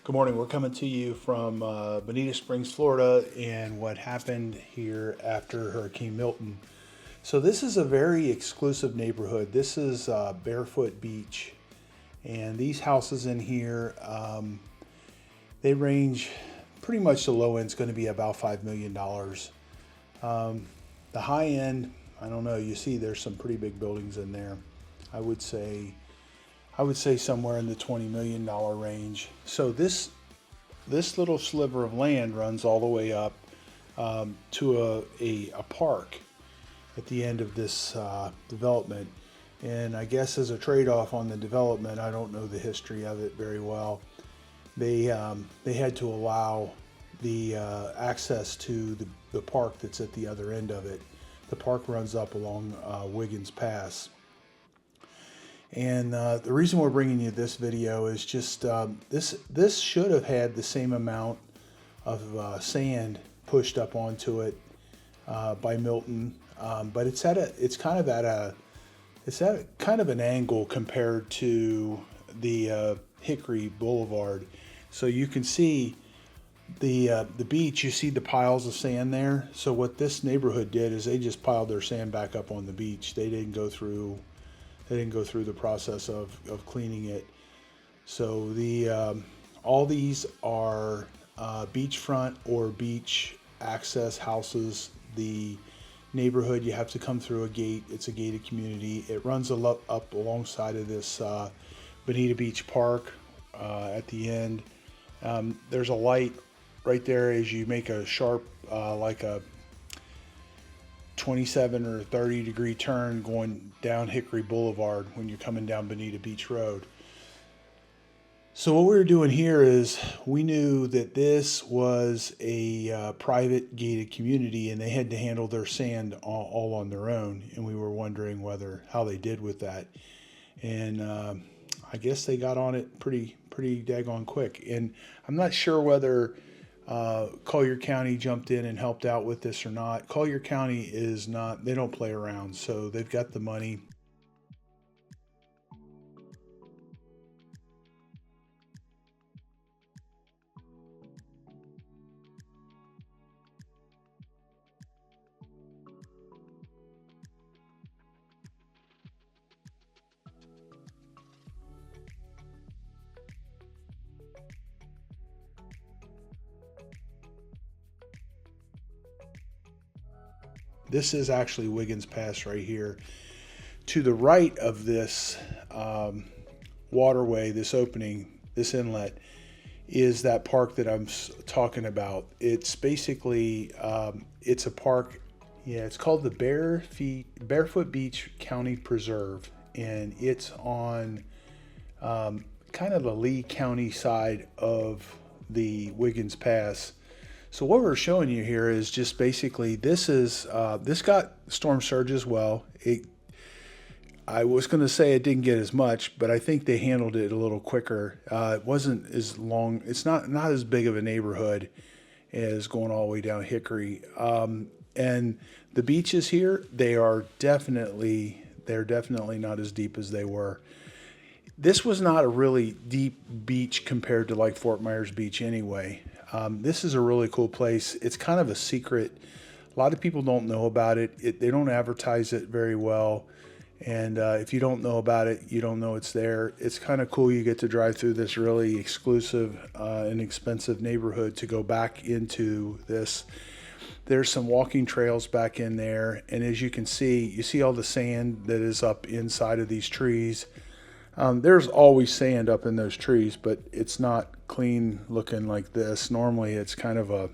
Good morning. We're coming to you from Bonita Springs, Florida, and what happened here after Hurricane Milton. So this is a very exclusive neighborhood. This is Barefoot Beach, and these houses in here, they range pretty much. The low end is going to be about $5 million. The high end, I don't know. You see, there's some pretty big buildings in there. I would say somewhere in the $20 million range. So this little sliver of land runs all the way up to a park at the end of this development. And I guess as a trade-off on the development, I don't know the history of it very well. They had to allow the access to the park that's at the other end of it. The park runs up along Wiggins Pass. And the reason we're bringing you this video is just this should have had the same amount of sand pushed up onto it by Milton, but it's kind of at an angle compared to the Hickory Boulevard. So you can see the beach. You see the piles of sand there. So what this neighborhood did is they just piled their sand back up on the beach. They didn't go through the process of cleaning it. So all these are beachfront or beach access houses. The neighborhood, you have to come through a gate. It's a gated community. It runs up alongside of this Bonita Beach Park at the end. There's a light right there as you make a sharp, like a 27 or 30 degree turn going down Hickory Boulevard when you're coming down Bonita Beach Road. So what we were doing here is we knew that this was a private gated community and they had to handle their sand all on their own, and we were wondering how they did with that. And I guess they got on it pretty daggone quick. And I'm not sure whether Collier County jumped in and helped out with this or not. Collier County they don't play around, so they've got the money. This is actually Wiggins Pass right here. To the right of this waterway, this opening, this inlet, is that park that I'm talking about. It's basically, it's a park, it's called the Barefoot Beach County Preserve, and it's on kind of the Lee County side of the Wiggins Pass. So what we're showing you here is just basically this got storm surge as well. I was going to say it didn't get as much, but I think they handled it a little quicker. It wasn't as long. It's not as big of a neighborhood as going all the way down Hickory. And the beaches here, they're definitely not as deep as they were. This was not a really deep beach compared to like Fort Myers Beach anyway. This is a really cool place. It's kind of a secret. A lot of people don't know about it. They don't advertise it very well. And if you don't know about it, you don't know it's there. It's kind of cool. You get to drive through this really exclusive and expensive neighborhood to go back into this. There's some walking trails back in there. And as you can see, you see all the sand that is up inside of these trees. There's always sand up in those trees, but it's not clean looking like this. Normally it's kind of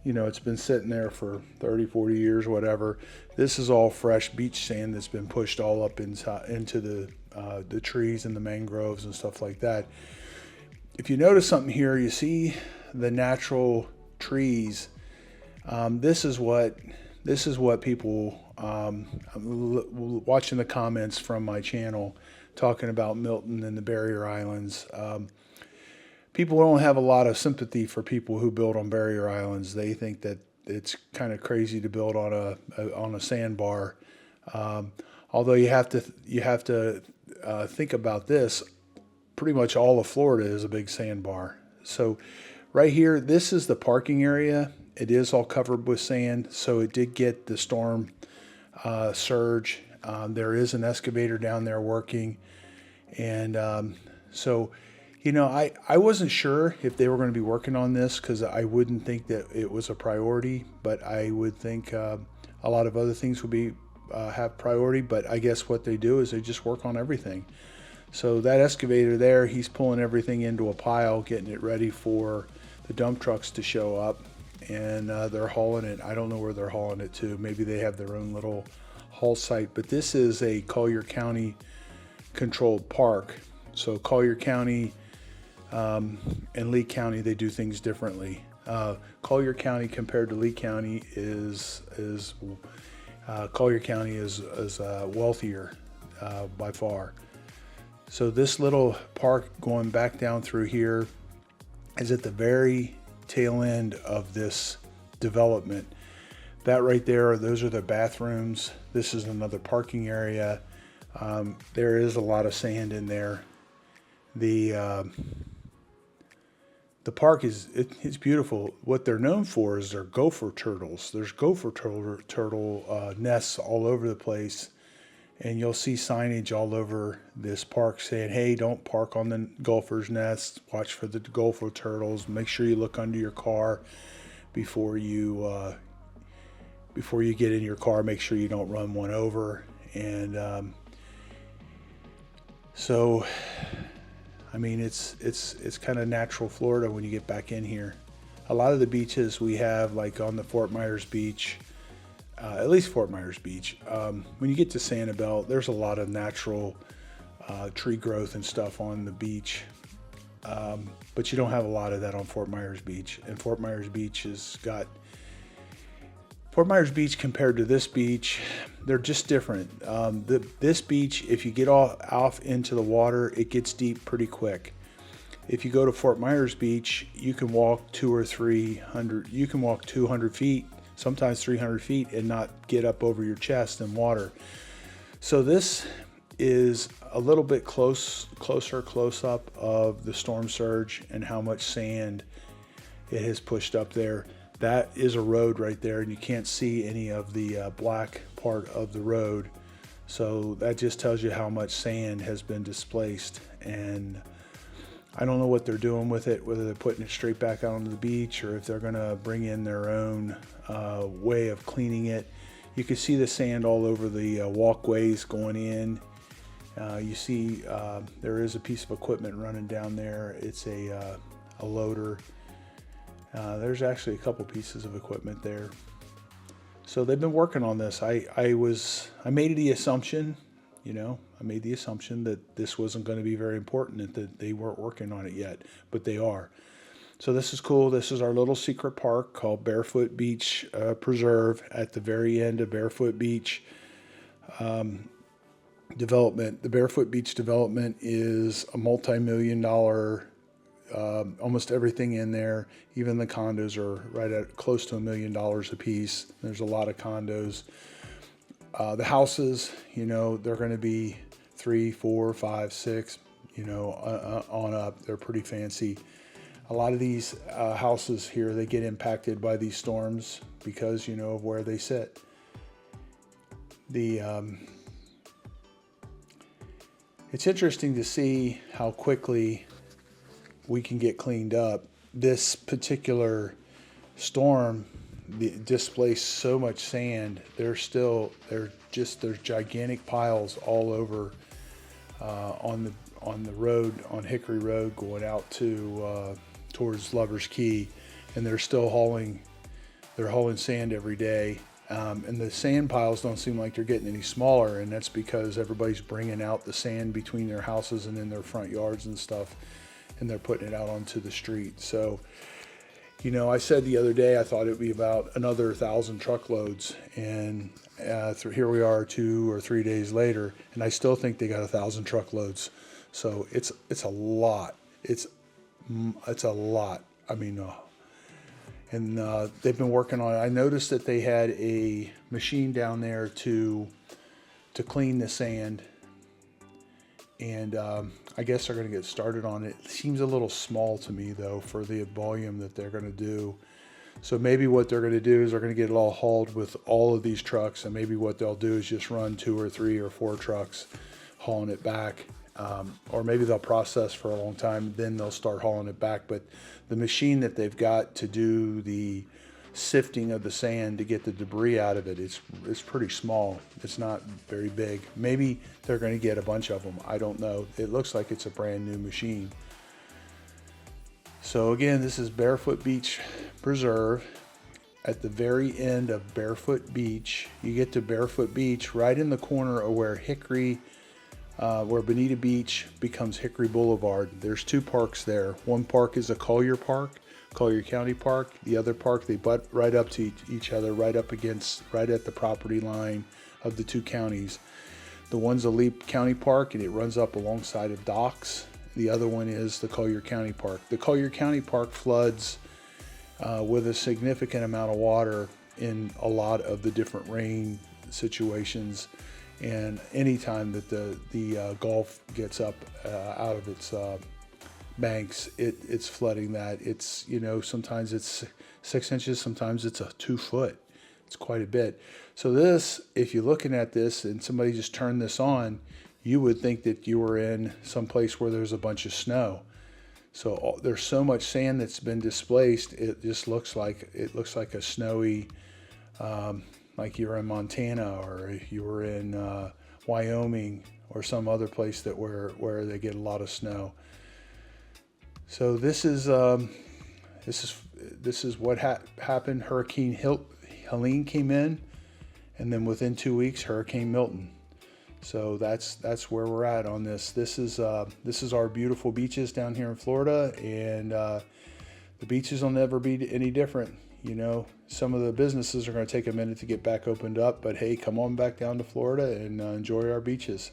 it's been sitting there for 30, 40 years, whatever. This is all fresh beach sand that's been pushed all up into the trees and the mangroves and stuff like that. If you notice something here, you see the natural trees. This is what people watching the comments from my channel talking about Milton and the barrier islands. People don't have a lot of sympathy for people who build on barrier islands. They think that it's kind of crazy to build on a sandbar. Although you have to think about this. Pretty much all of Florida is a big sandbar. So right here, this is the parking area. It is all covered with sand, so it did get the storm surge. There is an excavator down there working, and so, you know, I wasn't sure if they were going to be working on this because I wouldn't think that it was a priority, but I would think a lot of other things would be have priority. But I guess what they do is they just work on everything. So that excavator there, he's pulling everything into a pile, getting it ready for the dump trucks to show up, and they're hauling it. I don't know where they're hauling it to. Maybe they have their own little haul site, but this is a Collier County controlled park. So Collier County and Lee County, they do things differently. Collier County compared to Lee County is Collier County is wealthier by far. So this little park going back down through here is at the very tail end of this development. That right there, those are the bathrooms. This is another parking area. There is a lot of sand in there. The park it's beautiful. What they're known for is their gopher turtles. There's gopher turtle nests all over the place. And you'll see signage all over this park saying, hey, don't park on the gopher's nest. Watch for the gopher turtles. Make sure you look under your car before you get in your car. Make sure you don't run one over. And so, I mean, it's kind of natural Florida when you get back in here. A lot of the beaches we have, like on the Fort Myers Beach, at least Fort Myers Beach, when you get to Sanibel, there's a lot of natural tree growth and stuff on the beach, but you don't have a lot of that on Fort Myers Beach. And Fort Myers Beach compared to this beach, they're just different. This beach, if you get off into the water, it gets deep pretty quick. If you go to Fort Myers Beach, you can walk 200 or 300, you can walk 200 feet, sometimes 300 feet, and not get up over your chest in water. So this is a little bit closer close-up of the storm surge and how much sand it has pushed up there. That is a road right there, and you can't see any of the black part of the road. So that just tells you how much sand has been displaced. And I don't know what they're doing with it, whether they're putting it straight back out onto the beach or if they're going to bring in their own way of cleaning it. You can see the sand all over the walkways going in. You see there is a piece of equipment running down there. It's a loader. There's actually a couple pieces of equipment there. So they've been working on this. I made the assumption, that this wasn't going to be very important and that they weren't working on it yet, but they are. So this is cool. This is our little secret park called Barefoot Beach Preserve at the very end of Barefoot Beach development. The Barefoot Beach development is a multi-million-dollar, almost everything in there. Even the condos are right at close to $1 million a piece. There's a lot of condos. The houses, they're going to be 3, 4, 5, 6, on up. They're pretty fancy. A lot of these houses here, they get impacted by these storms because, of where they sit. It's interesting to see how quickly we can get cleaned up. This particular storm displaced so much sand. There's gigantic piles all over on the road, on Hickory Road, going out to towards Lover's Key, and they're still hauling sand every day. And the sand piles don't seem like they're getting any smaller, and that's because everybody's bringing out the sand between their houses and in their front yards and stuff, and they're putting it out onto the street. So, I said the other day I thought it would be about another 1,000 truckloads, and here we are 2 or 3 days later, and I still think they got 1,000 truckloads. So it's a lot. It's a lot. I mean, and they've been working on it. I noticed that they had a machine down there to clean the sand, and I guess they're going to get started on it. It seems a little small to me though for the volume that they're going to do. So maybe what they're going to do is they're going to get it all hauled with all of these trucks, and maybe what they'll do is just run 2 or 3 or 4 trucks hauling it back. Or maybe they'll process for a long time, then they'll start hauling it back. But the machine that they've got to do the sifting of the sand to get the debris out of it, it's pretty small. It's not very big. Maybe they're going to get a bunch of them. I don't know. It looks like it's a brand new machine. So again, this is Barefoot Beach Preserve. At the very end of Barefoot Beach, you get to Barefoot Beach right in the corner of where where Bonita Beach becomes Hickory Boulevard. There's 2 parks there. One park is a Collier Park, Collier County Park. The other park, they butt right up to each other, right at the property line of the 2 counties. The one's a Lee County Park, and it runs up alongside of docks. The other one is the Collier County Park. The Collier County Park floods with a significant amount of water in a lot of the different rain situations, and anytime that the Gulf gets up out of its banks, it's flooding that. It's, you know, sometimes it's 6 inches, sometimes it's 2 foot. It's quite a bit. So this, if you're looking at this and somebody just turned this on, you would think that you were in some place where there's a bunch of snow. So there's so much sand that's been displaced, it just looks like a snowy, like you were in Montana, or you were in Wyoming, or some other place where they get a lot of snow. So this is what happened. Hurricane Helene came in, and then within 2 weeks, Hurricane Milton. So that's where we're at on this. This is our beautiful beaches down here in Florida, and the beaches will never be any different. You know, some of the businesses are going to take a minute to get back opened up, but hey, come on back down to Florida and enjoy our beaches.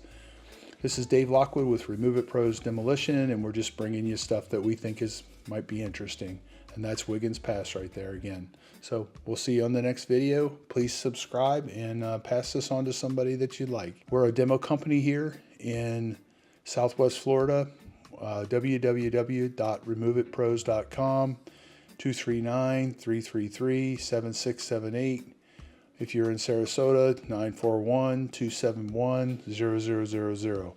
This is Dave Lockwood with Remove It Pros Demolition, and we're just bringing you stuff that we think might be interesting. And that's Wiggins Pass right there again. So we'll see you on the next video. Please subscribe and pass this on to somebody that you like. We're a demo company here in Southwest Florida. www.removeitpros.com, 239-333-7678. If you're in Sarasota, 941-271-0000.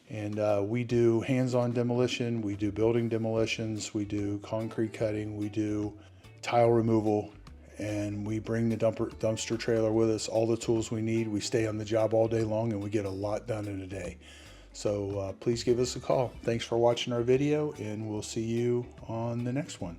And we do hands-on demolition, we do building demolitions, we do concrete cutting, we do tile removal, and we bring the dumpster trailer with us, all the tools we need. We stay on the job all day long, and we get a lot done in a day. So please give us a call. Thanks for watching our video, and we'll see you on the next one.